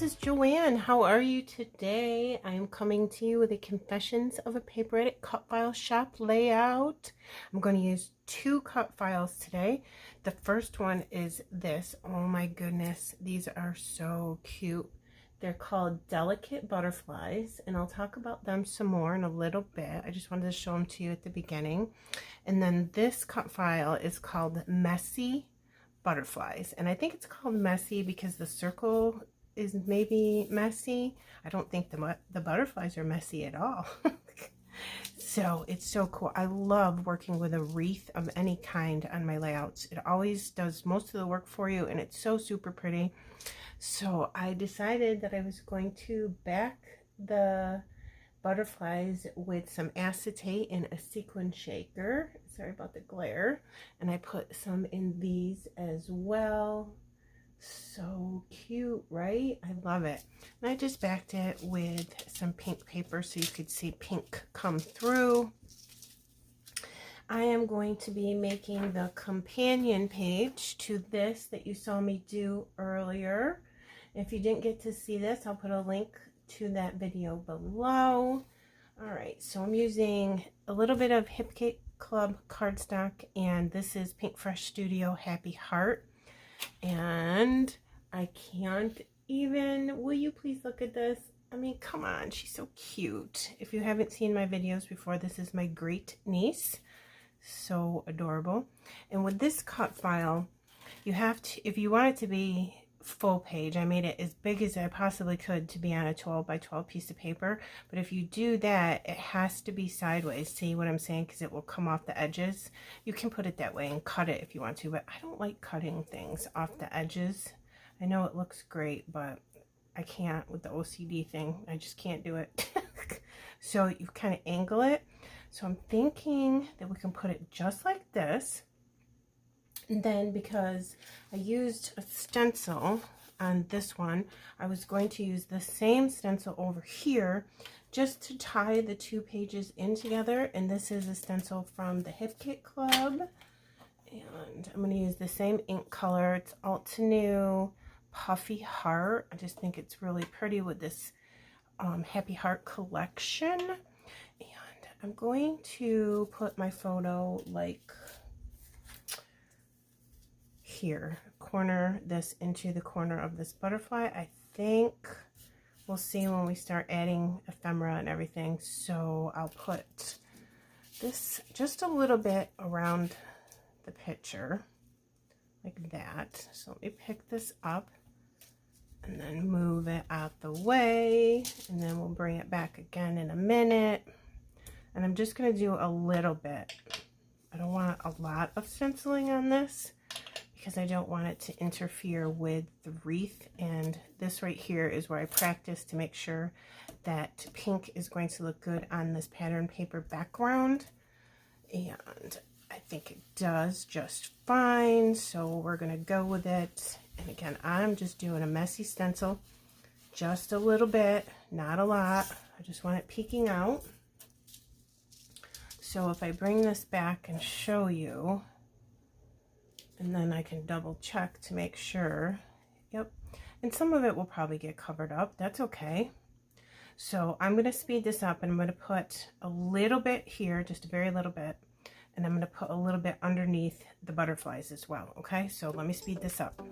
is Joanne. How are you today? I am coming to you with a Confessions of a Paper Addict cut file shop layout. I'm going to use two cut files today. The first one is this. Oh my goodness, these are so cute. They're called Delicate Butterflies, and I'll talk about them some more in a little bit. I just wanted to show them to you at the beginning. And then this cut file is called Messy Butterflies, and I think it's called messy because the circle is maybe messy. I don't think the butterflies are messy at all. So it's so cool. I love working with a wreath of any kind on my layouts. It always does most of the work for you, and it's so super pretty. So I decided that I was going to back the butterflies with some acetate and a sequin shaker. Sorry about the glare. And I put some in these as well. So cute, right? I love it. And I just backed it with some pink paper so you could see pink come through. I am going to be making the companion page to this that you saw me do earlier. If you didn't get to see this, I'll put a link to that video below. All right, so I'm using a little bit of Hip Cake Club cardstock, and this is Pinkfresh Studio Happy Heart. And I can't even, will you please look at this? I mean, come on, she's so cute. If you haven't seen my videos before, this is my great niece. So adorable. And with this cut file, you have to, if you want it to be full page, I made it as big as I possibly could to be on a 12 by 12 piece of paper. But if you do that, it has to be sideways. See what I'm saying? Because it will come off the edges. You can put it that way and cut it if you want to, but I don't like cutting things off the edges. I know it looks great, but I can't with the OCD thing. I just can't do it. So you kind of angle it. So I'm thinking that we can put it just like this. And then because I used a stencil on this one, I was going to use the same stencil over here just to tie the two pages in together. And this is a stencil from the Hip Kit Club. And I'm going to use the same ink color. It's Altenew Puffy Heart. I just think it's really pretty with this Happy Heart collection. And I'm going to put my photo like here, corner this into the corner of this butterfly. I think we'll see when we start adding ephemera and everything. So I'll put this just a little bit around the picture like that. So let me pick this up and then move it out the way, and then we'll bring it back again in a minute. And I'm just going to do a little bit. I don't want a lot of stenciling on this because I don't want it to interfere with the wreath. And this right here is where I practice to make sure that pink is going to look good on this pattern paper background. And I think it does just fine. So we're going to go with it. And again, I'm just doing a messy stencil, just a little bit, not a lot. I just want it peeking out. So if I bring this back and show you, and then I can double check to make sure. Yep. And some of it will probably get covered up. That's okay. So I'm going to speed this up, and I'm going to put a little bit here, just a very little bit. And I'm going to put a little bit underneath the butterflies as well. Okay. So let me speed this up.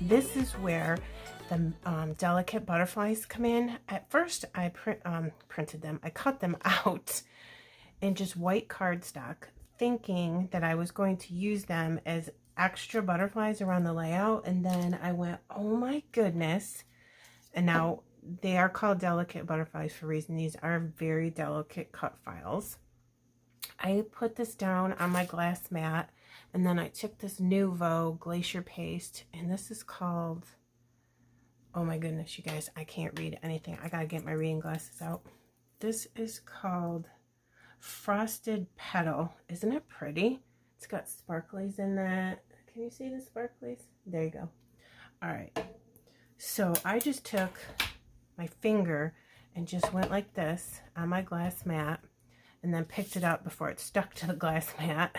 This is where the delicate butterflies come in. At first, I printed them. I cut them out in just white cardstock, thinking that I was going to use them as extra butterflies around the layout. And then I went, oh my goodness. And now they are called delicate butterflies for a reason. These are very delicate cut files. I put this down on my glass mat, and then I took this Nouveau Glacier paste, and this is called Oh my goodness, you guys, I can't read anything. I gotta get my reading glasses out. This is called Frosted Petal. Isn't it pretty? It's got sparklies in that. Can you see the sparklies? There you go. All right. So I just took my finger and just went like this on my glass mat and then picked it up before it stuck to the glass mat.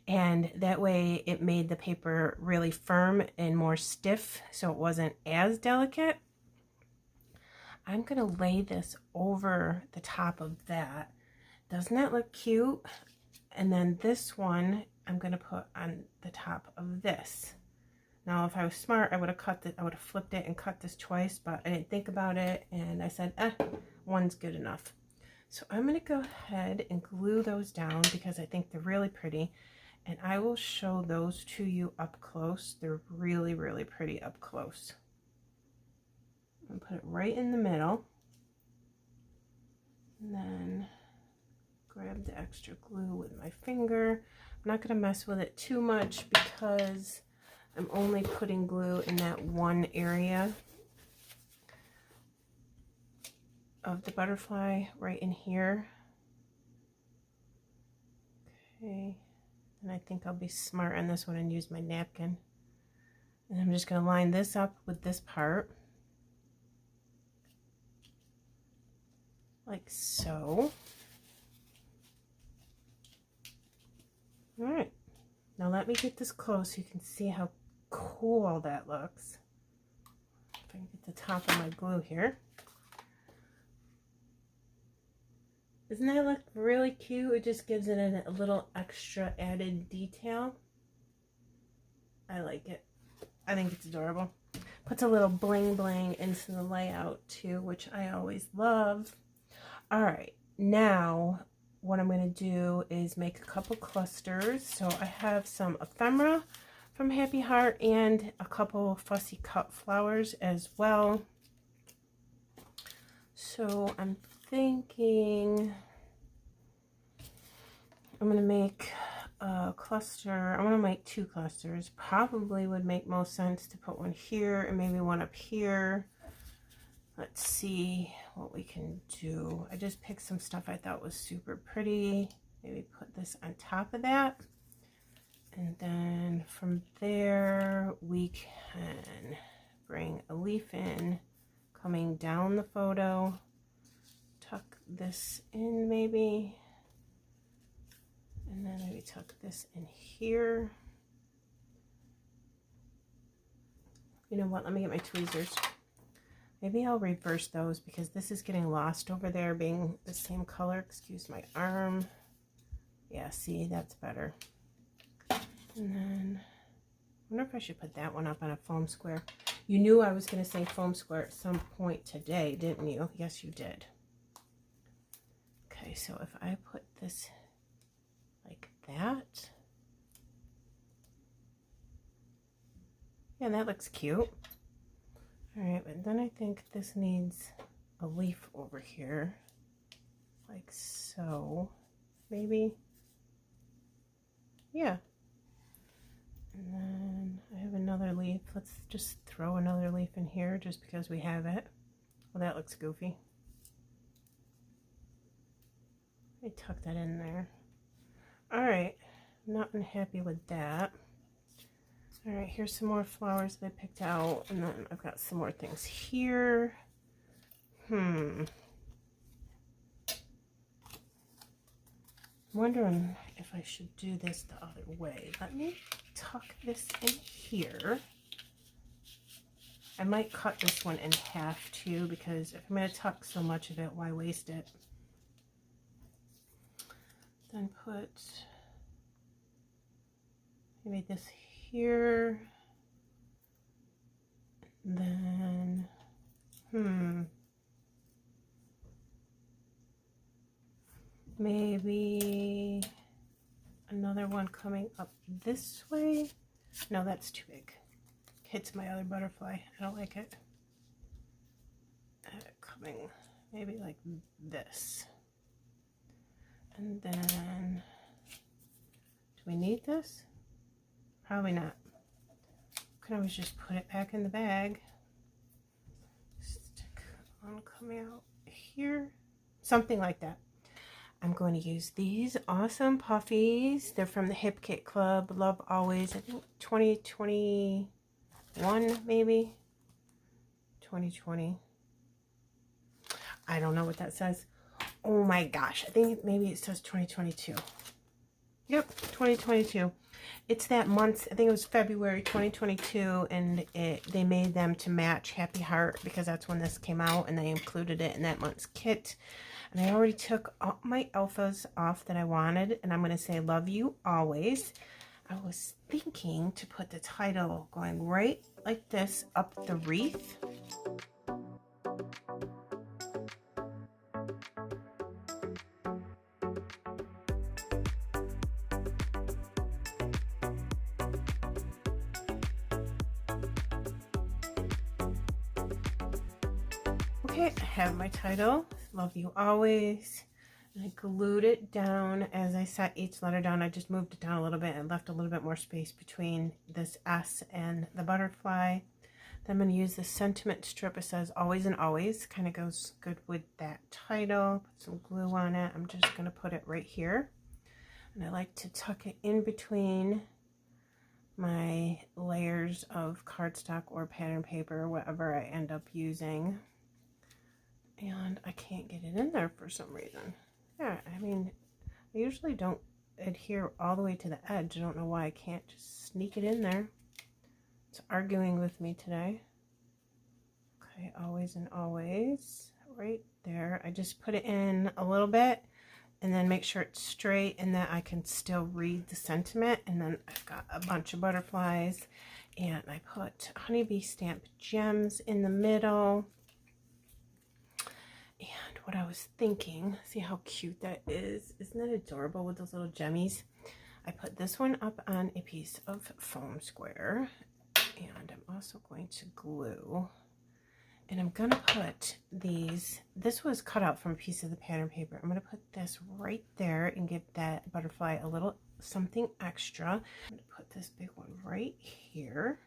And that way it made the paper really firm and more stiff, so it wasn't as delicate. I'm going to lay this over the top of that. Doesn't that look cute? And then this one I'm going to put on the top of this. Now, if I was smart, I would have flipped it and cut this twice, but I didn't think about it, and I said, one's good enough. So I'm going to go ahead and glue those down because I think they're really pretty, and I will show those to you up close. They're really, really pretty up close. I'm going to put it right in the middle, and then grab the extra glue with my finger. I'm not going to mess with it too much because I'm only putting glue in that one area of the butterfly right in here. Okay, and I think I'll be smart on this one and use my napkin. And I'm just going to line this up with this part, like so. All right, now let me get this close so you can see how cool that looks. If I can get the top of my glue here. Doesn't that look really cute? It just gives it a little extra added detail. I like it. I think it's adorable. Puts a little bling bling into the layout too, which I always love. All right, now what I'm going to do is make a couple clusters. So I have some ephemera from Happy Heart and a couple fussy cut flowers as well. So I'm thinking I'm going to make a cluster. I'm going to make 2 clusters. Probably would make most sense to put one here and maybe one up here. Let's see what we can do. I just picked some stuff I thought was super pretty. Maybe put this on top of that. And then from there, we can bring a leaf in, coming down the photo. Tuck this in maybe. And then maybe tuck this in here. You know what? Let me get my tweezers. Maybe I'll reverse those because this is getting lost over there being the same color. Excuse my arm. Yeah, see, that's better. And then I wonder if I should put that one up on a foam square. You knew I was going to say foam square at some point today, didn't you? Yes, you did. Okay, so if I put this like that. Yeah, that looks cute. All right, but then I think this needs a leaf over here, like so, maybe. Yeah. And then I have another leaf. Let's just throw another leaf in here just because we have it. Well, that looks goofy. I tuck that in there. All right, not unhappy with that. All right, here's some more flowers that I picked out, and then I've got some more things here. I'm wondering if I should do this the other way. Let me tuck this in here. I might cut this one in half too, because if I'm going to tuck so much of it, why waste it? Then put maybe this here. Then, maybe another one coming up this way. No, that's too big. Hits my other butterfly. I don't like it. Coming maybe like this. And then, do we need this? Probably not. Could always just put it back in the bag. one coming out here, something like that. I'm going to use these awesome puffies. They're from the Hip Kit Club. Love Always. I think 2021, maybe 2020. I don't know what that says. Oh my gosh, I think maybe it says 2022. Yep, 2022. It's that month, I think it was February 2022, and they made them to match Happy Heart because that's when this came out, and they included it in that month's kit. And I already took all my alphas off that I wanted, and I'm going to say Love You Always. I was thinking to put the title going right like this up the wreath. Okay, I have my title, Love You Always, and I glued it down. As I set each letter down, I just moved it down a little bit and left a little bit more space between this S and the butterfly. Then I'm going to use the sentiment strip. It says Always and Always, kind of goes good with that title. Put some glue on it. I'm just going to put it right here, and I like to tuck it in between my layers of cardstock or pattern paper, or whatever I end up using. And I can't get it in there for some reason. Yeah, I mean, I usually don't adhere all the way to the edge. I don't know why I can't just sneak it in there. It's arguing with me today. Okay, Always and Always, right there. I just put it in a little bit and then make sure it's straight and that I can still read the sentiment. And then I've got a bunch of butterflies, and I put honeybee stamp gems in the middle. And what I was thinking, see how cute that is? Isn't that adorable with those little gemmies? I put this one up on a piece of foam square, and I'm also going to glue. And I'm going to put these, this was cut out from a piece of the pattern paper. I'm going to put this right there and give that butterfly a little something extra. I'm going to put this big one right here.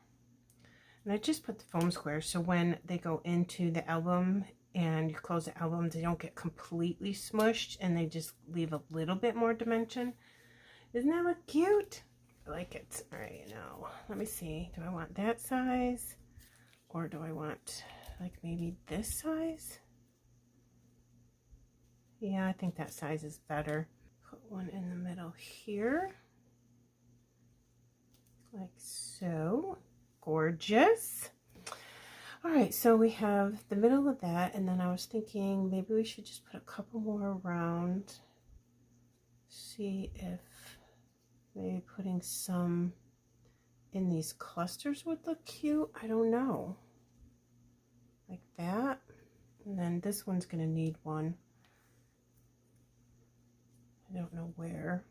And I just put the foam squares so when they go into the album and you close the album, they don't get completely smushed and they just leave a little bit more dimension. Isn't that look cute? I like it. All right, now let me see. Do I want that size, or do I want like maybe this size? Yeah, I think that size is better. Put one in the middle here, like so. Gorgeous. All right, so we have the middle of that, and then I was thinking maybe we should just put a couple more around. See if maybe putting some in these clusters would look cute. I don't know. Like that. And then this one's going to need one. I don't know where.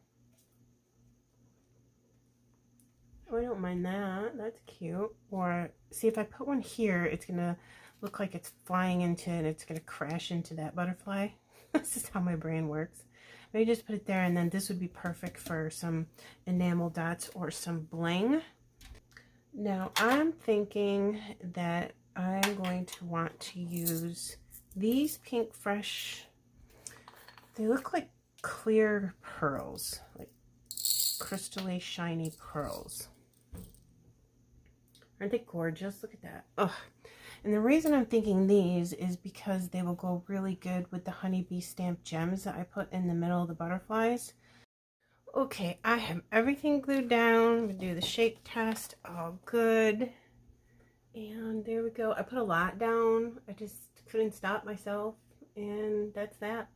Oh, I don't mind that. That's cute. Or see, if I put one here, it's going to look like it's flying into it. It's going to crash into that butterfly. This is how my brain works. Maybe just put it there, and then this would be perfect for some enamel dots or some bling. Now I'm thinking that I'm going to want to use these Pinkfresh. They look like clear pearls, like crystally shiny pearls. Aren't they gorgeous? Look at that. Ugh. And the reason I'm thinking these is because they will go really good with the honeybee stamp gems that I put in the middle of the butterflies. Okay, I have everything glued down. I'm going to do the shape test. All good. And there we go. I put a lot down. I just couldn't stop myself. And that's that.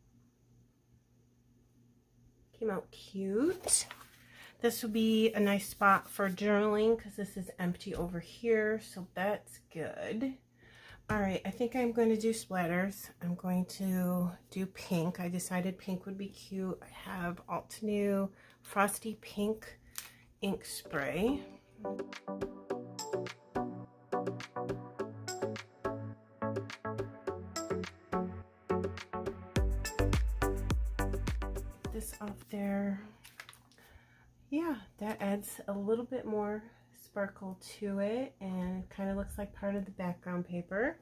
Came out cute. This will be a nice spot for journaling because this is empty over here. So that's good. All right, I think I'm going to do splatters. I'm going to do pink. I decided pink would be cute. I have Altenew Frosty Pink ink spray. Get this off there. Yeah, that adds a little bit more sparkle to it and kind of looks like part of the background paper.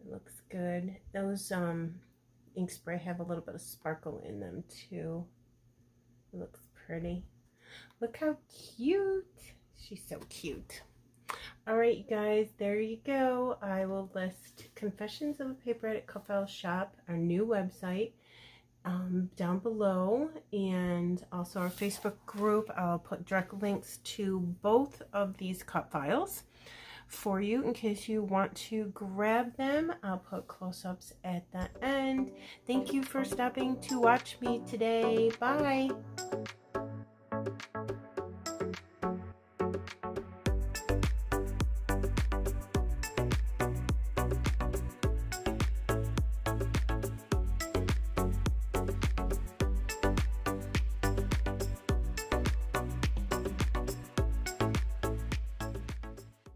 looks good. Those ink spray have a little bit of sparkle in them too. It looks pretty. Look how cute. She's so cute. Alright, you guys, there you go. I will list Confessions of a Paper Edit Cut File Shop, our new website, down below, and also our Facebook group. I'll put direct links to both of these cut files for you in case you want to grab them. I'll put close-ups at the end. Thank you for stopping to watch me today. Bye.